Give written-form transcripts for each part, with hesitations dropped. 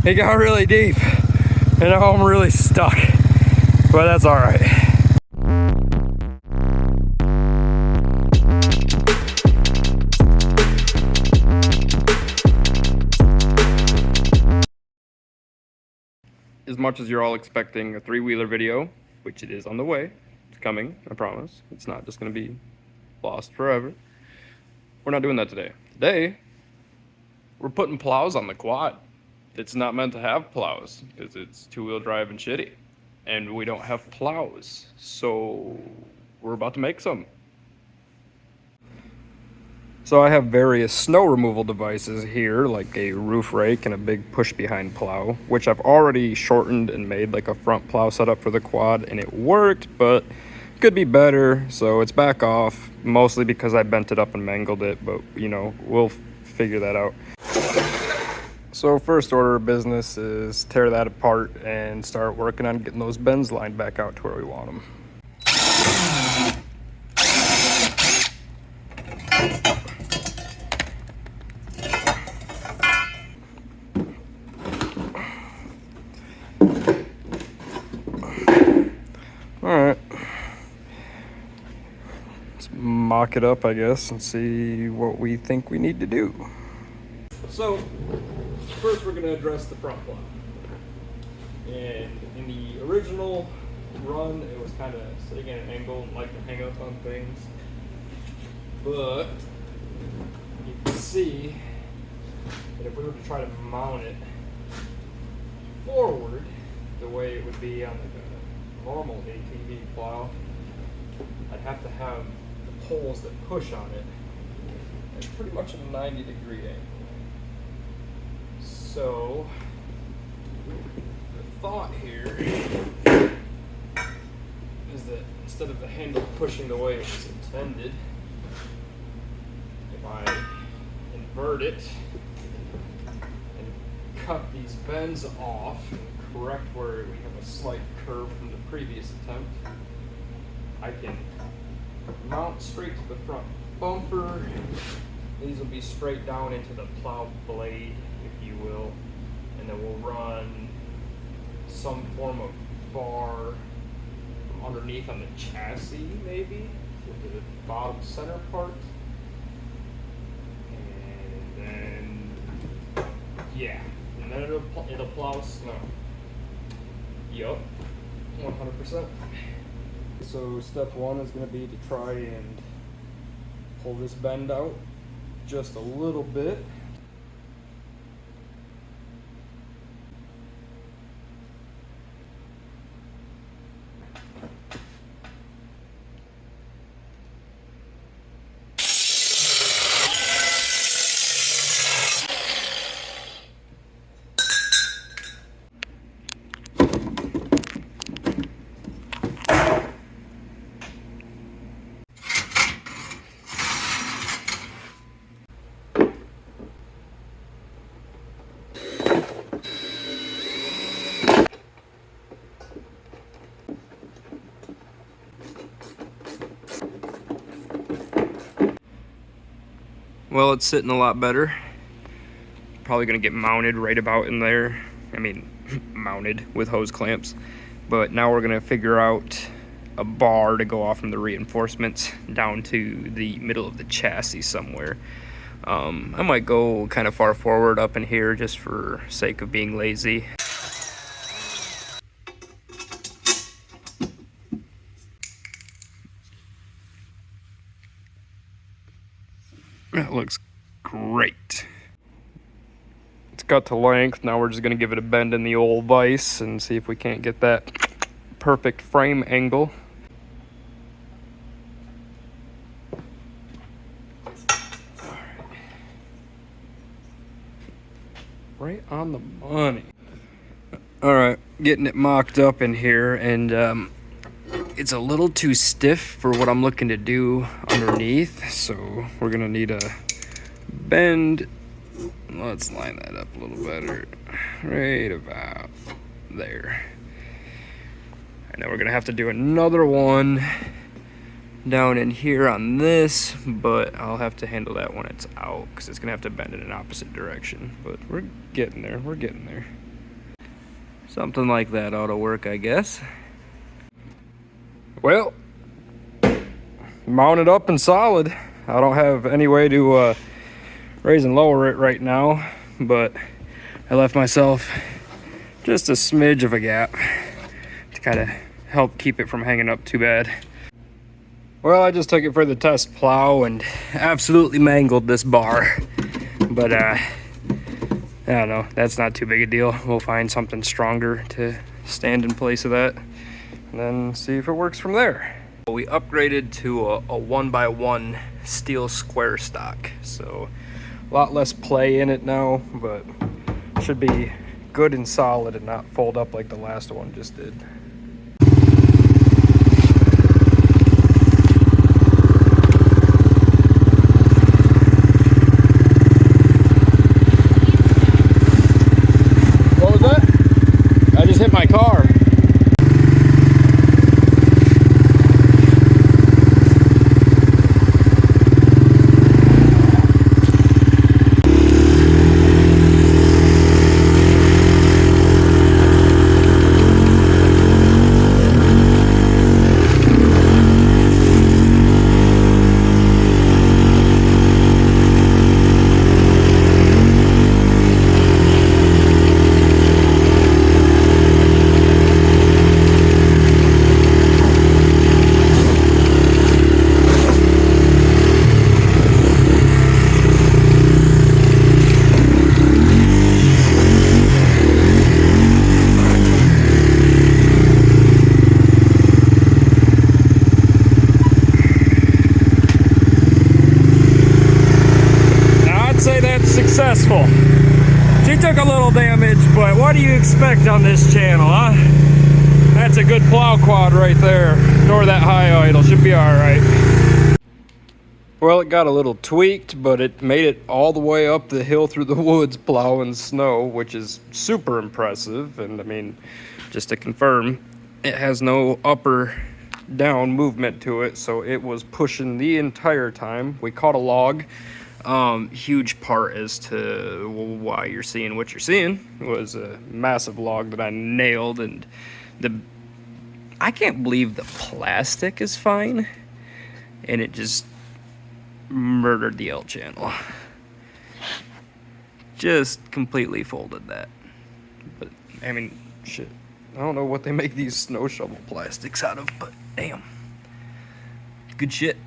It got really deep, and now I'm really stuck, but that's all right. As much as you're all expecting a three-wheeler video, which it is on the way, it's coming, I promise. It's not just gonna be lost forever. We're not doing that today. Today, we're putting plows on the quad. It's not meant to have plows because it's two-wheel drive and shitty. And we don't have plows, so we're about to make some. So I have various snow removal devices here, like a roof rake and a big push-behind plow, which I've already shortened and made like a front plow setup for the quad, and it worked, but could be better, so it's back off, mostly because I bent it up and mangled it, but you know, we'll figure that out. So first order of business is tear that apart and start working on getting those bends lined back out to where we want them. Alright, let's mock it up, I guess, and see what we think we need to do. So, first we're going to address the front plow. And in the original run, it was kind of sitting at an angle and like to hang up on things. But you can see that if we were to try to mount it forward the way it would be on like a normal ATV plow, I'd have to have the poles that push on it at pretty much a 90-degree angle. So, the thought here is that instead of the handle pushing the way it was intended, if I invert it and cut these bends off and correct where we have a slight curve from the previous attempt, I can mount straight to the front bumper. These will be straight down into the plow blade, if you will, and then we'll run some form of bar from underneath on the chassis, maybe, to the bottom center part. And then, yeah, and then it'll plow snow. Yup, 100%. So step one is going to be to try and pull this bend out just a little bit. Well, it's sitting a lot better. Probably gonna get mounted right about in there. I mean, mounted with hose clamps. But now we're gonna figure out a bar to go off from the reinforcements down to the middle of the chassis somewhere. I might go kind of far forward up in here just for sake of being lazy. That looks great. It's cut to length. Now we're just gonna give it a bend in the old vise and see if we can't get that perfect frame angle. Right on the money. All right, getting it mocked up in here, and it's a little too stiff for what I'm looking to do underneath, so we're gonna need a bend. Let's line that up a little better, right about there. And then we're gonna have to do another one down in here on this, but I'll have to handle that when it's out because it's gonna have to bend in an opposite direction. But we're getting there, we're getting there. Something like that ought to work, I guess. Well, mounted up and solid. I don't have any way to raise and lower it right now, but I left myself just a smidge of a gap to kind of help keep it from hanging up too bad. Well, I just took it for the test plow and absolutely mangled this bar, but I don't know, that's not too big a deal. We'll find something stronger to stand in place of that and then see if it works from there. We upgraded to a 1x1 steel square stock, so a lot less play in it now, but should be good and solid and not fold up like the last one just did. What was that? I just hit my car. Successful. She took a little damage, but what do you expect on this channel, huh? That's a good plow quad right there. Ignore that high idle, should be all right. Well, it got a little tweaked, but it made it all the way up the hill through the woods plowing snow, which is super impressive. And I mean, just to confirm, it has no up or down movement to it, so it was pushing the entire time. We caught a log. Huge part as to why you're seeing what you're seeing was a massive log that I nailed, and I can't believe the plastic is fine, and it just murdered the L channel. Just completely folded that. But I mean, shit, I don't know what they make these snow shovel plastics out of, but damn, good shit.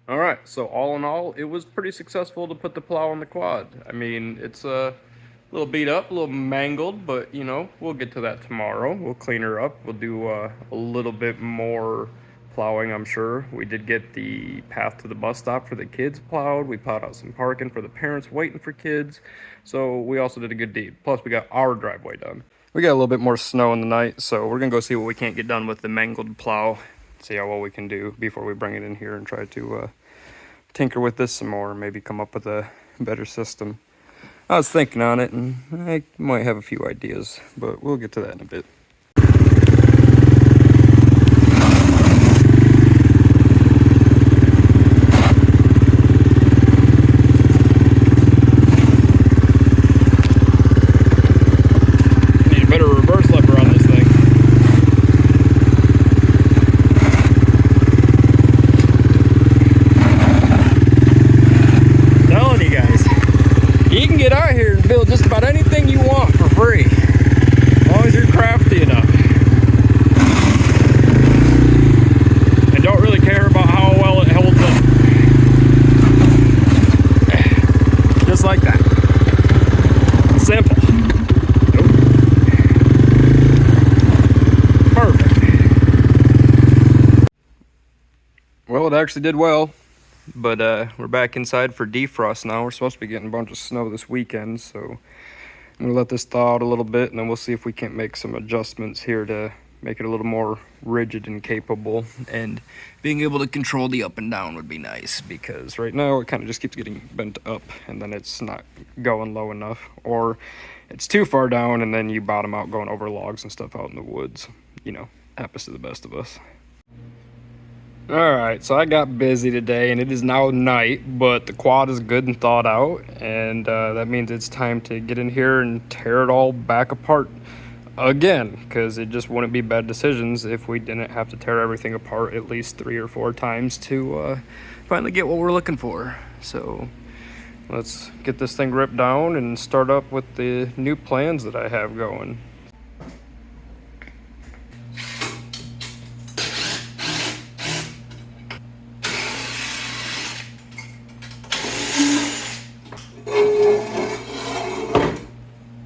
All right, so all in all, it was pretty successful to put the plow on the quad. I mean, it's a little beat up, a little mangled, but you know, we'll get to that tomorrow. We'll clean her up. We'll do a little bit more plowing, I'm sure. We did get the path to the bus stop for the kids plowed. We plowed out some parking for the parents waiting for kids. So we also did a good deed. Plus, we got our driveway done. We got a little bit more snow in the night, so we're gonna go see what we can't get done with the mangled plow. See how well we can do before we bring it in here and try to tinker with this some more, maybe come up with a better system. I was thinking on it, and I might have a few ideas, but we'll get to that in a bit. Need a better reverse lever on this thing. You can get out here and build just about anything you want for free, as long as you're crafty enough. And don't really care about how well it holds up. Just like that. Simple. Nope. Perfect. Well, it actually did well. But we're back inside for defrost now. We're supposed to be getting a bunch of snow this weekend, so I'm gonna let this thaw out a little bit, and then we'll see if we can't make some adjustments here to make it a little more rigid and capable. And being able to control the up and down would be nice, because right now it kind of just keeps getting bent up, and then it's not going low enough, or it's too far down, and then you bottom out going over logs and stuff out in the woods. You know, happens to the best of us. All right, so I got busy today and it is now night, but the quad is good and thawed out, and that means it's time to get in here and tear it all back apart again, because it just wouldn't be bad decisions if we didn't have to tear everything apart at least 3 or 4 times to finally get what we're looking for. So let's get this thing ripped down and start up with the new plans that I have going.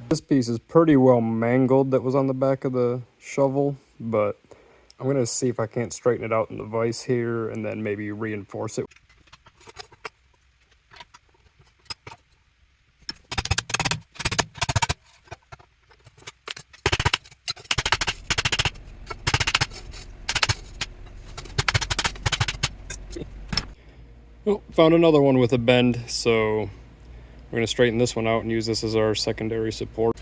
This piece is pretty well mangled that was on the back of the shovel, but I'm gonna see if I can't straighten it out in the vise here and then maybe reinforce it. Oh, found another one with a bend, so we're gonna straighten this one out and use this as our secondary support.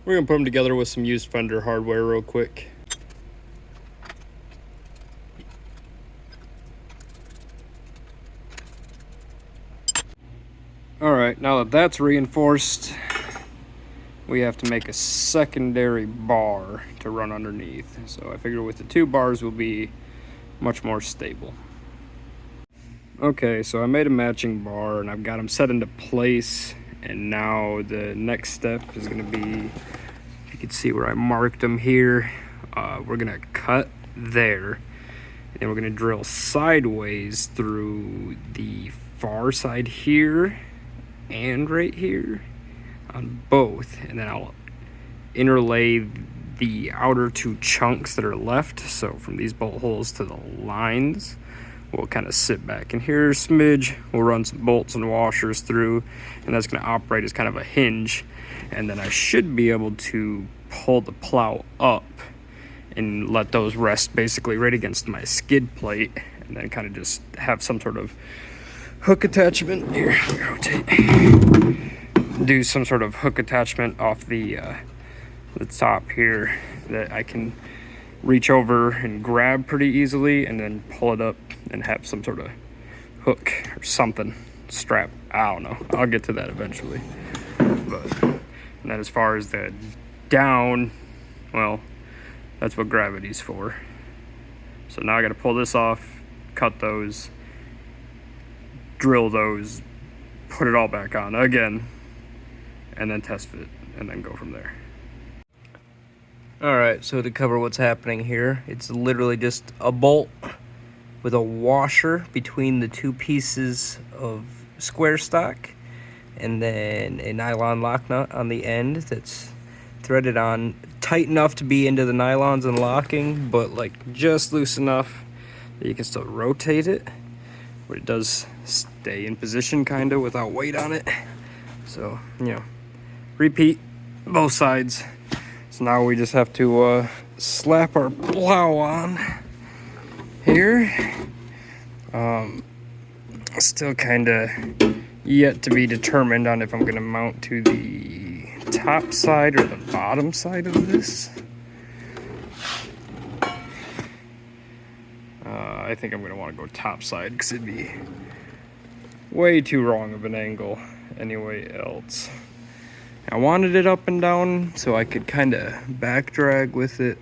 We're gonna put them together with some used Fender hardware real quick. All right, now that that's reinforced, we have to make a secondary bar to run underneath. So I figure with the 2 bars we'll be much more stable. Okay, so I made a matching bar and I've got them set into place, and now the next step is gonna be, if you can see where I marked them here, we're gonna cut there, and then we're gonna drill sideways through the far side here and right here on both, and then I'll interlay the outer 2 chunks that are left. So from these bolt holes to the lines, we'll kind of sit back in here a smidge, we'll run some bolts and washers through, and that's going to operate as kind of a hinge, and then I should be able to pull the plow up and let those rest basically right against my skid plate, and then kind of just have some sort of hook attachment here. Rotate. Do some sort of hook attachment off the top here that I can reach over and grab pretty easily, and then pull it up and have some sort of hook or something, strap. I don't know. I'll get to that eventually. But and then as far as the down, well, that's what gravity's for. So now I got to pull this off, cut those, drill those, put it all back on again, and then test fit, and then go from there. Alright, so to cover what's happening here, it's literally just a bolt with a washer between the 2 pieces of square stock, and then a nylon lock nut on the end that's threaded on tight enough to be into the nylons and locking, but like just loose enough that you can still rotate it, but it does stay in position kind of without weight on it. So, you know, repeat both sides. So now we just have to slap our plow on here. Still kind of yet to be determined on if I'm going to mount to the top side or the bottom side of this. I think I'm going to want to go top side because it'd be way too wrong of an angle anyway else. I wanted it up and down so I could kind of back drag with it,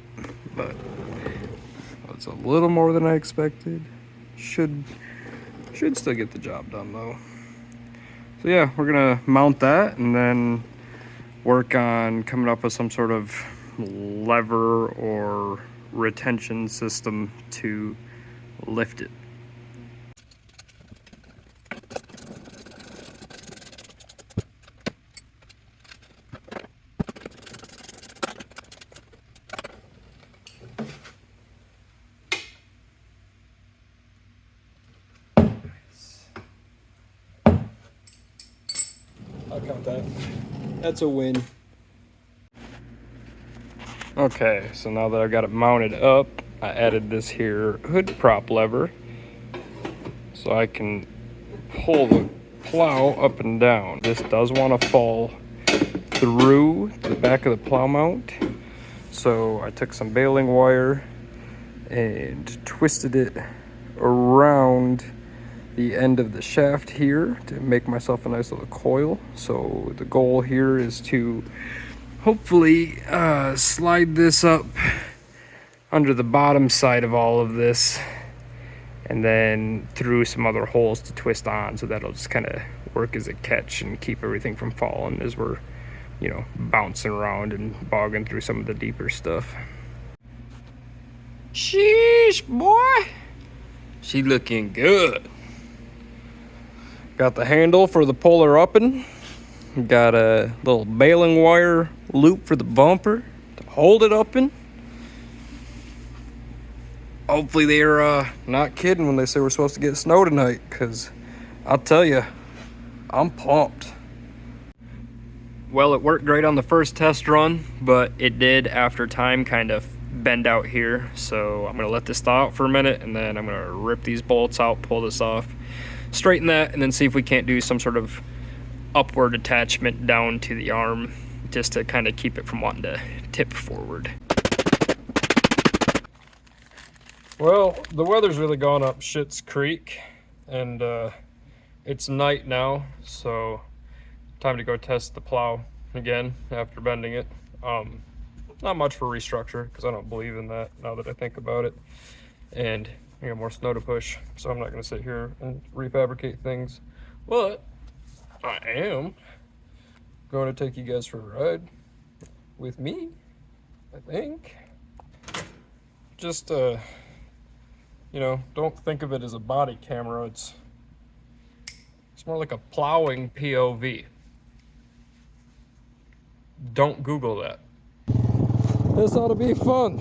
but it's a little more than I expected. Should still get the job done though. So yeah, we're gonna mount that and then work on coming up with some sort of lever or retention system to lift it. I'll count that. That's a win. Okay, so now that I've got it mounted up, I added this here hood prop lever so I can pull the plow up and down. This does want to fall through the back of the plow mount. So I took some baling wire and twisted it around the end of the shaft here to make myself a nice little coil. So the goal here is to hopefully slide this up under the bottom side of all of this, and then through some other holes to twist on, so that'll just kind of work as a catch and keep everything from falling as we're, you know, bouncing around and bogging through some of the deeper stuff. Sheesh, boy, she looking good. Got the handle for the puller upping. Got a little baling wire loop for the bumper to hold it upping. Hopefully they're not kidding when they say we're supposed to get snow tonight, because I'll tell you, I'm pumped. Well, it worked great on the first test run, but it did after time kind of bend out here. So I'm gonna let this thaw out for a minute, and then I'm gonna rip these bolts out, pull this off, straighten that, and then see if we can't do some sort of upward attachment down to the arm, just to kind of keep it from wanting to tip forward. Well, the weather's really gone up Schitt's Creek, and it's night now, so time to go test the plow again after bending it. Not much for restructure, because I don't believe in that now that I think about it. And we got more snow to push, so I'm not going to sit here and refabricate things. But I am going to take you guys for a ride with me, I think. Just, you know, don't think of it as a body camera. It's more like a plowing POV. Don't Google that. This ought to be fun.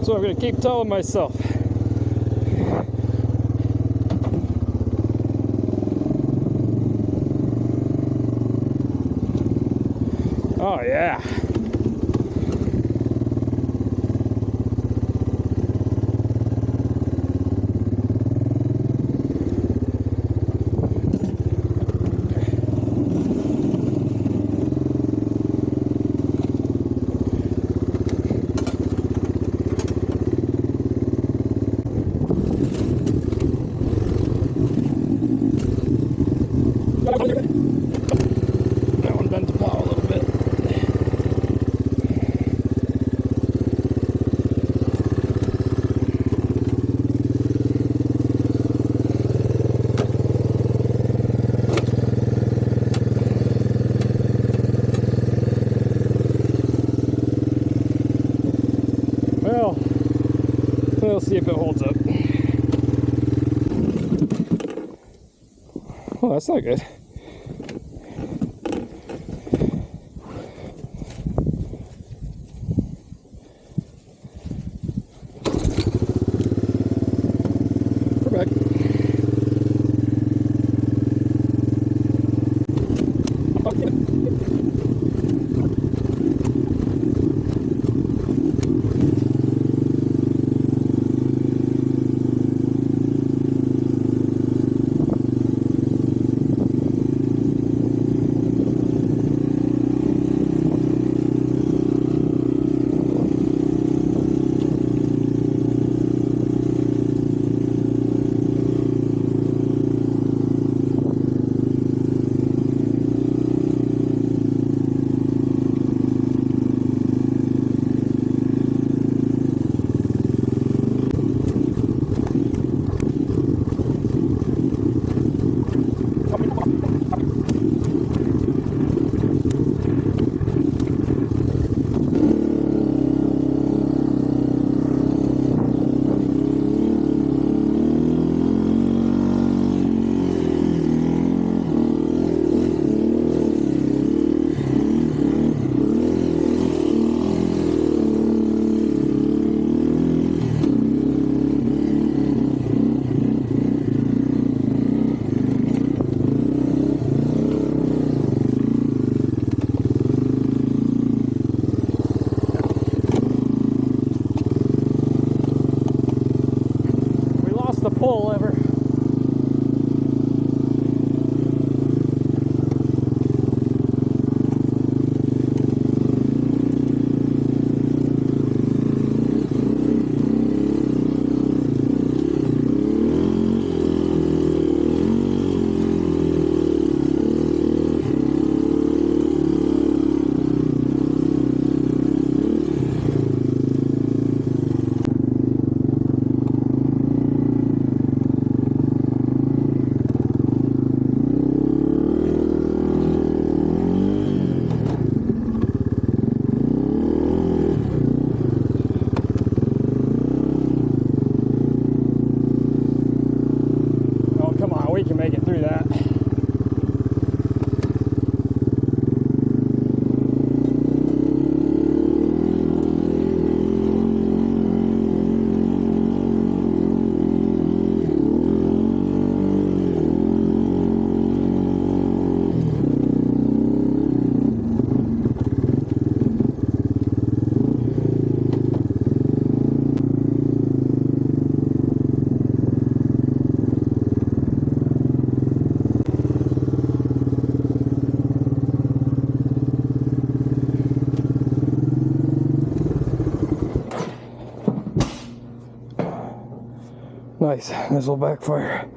So I'm gonna keep telling myself. Oh yeah. That one bent the plow a little bit. Well, we'll see if it holds up. Oh, that's not good. We're back. Pull lever. Nice. This will backfire.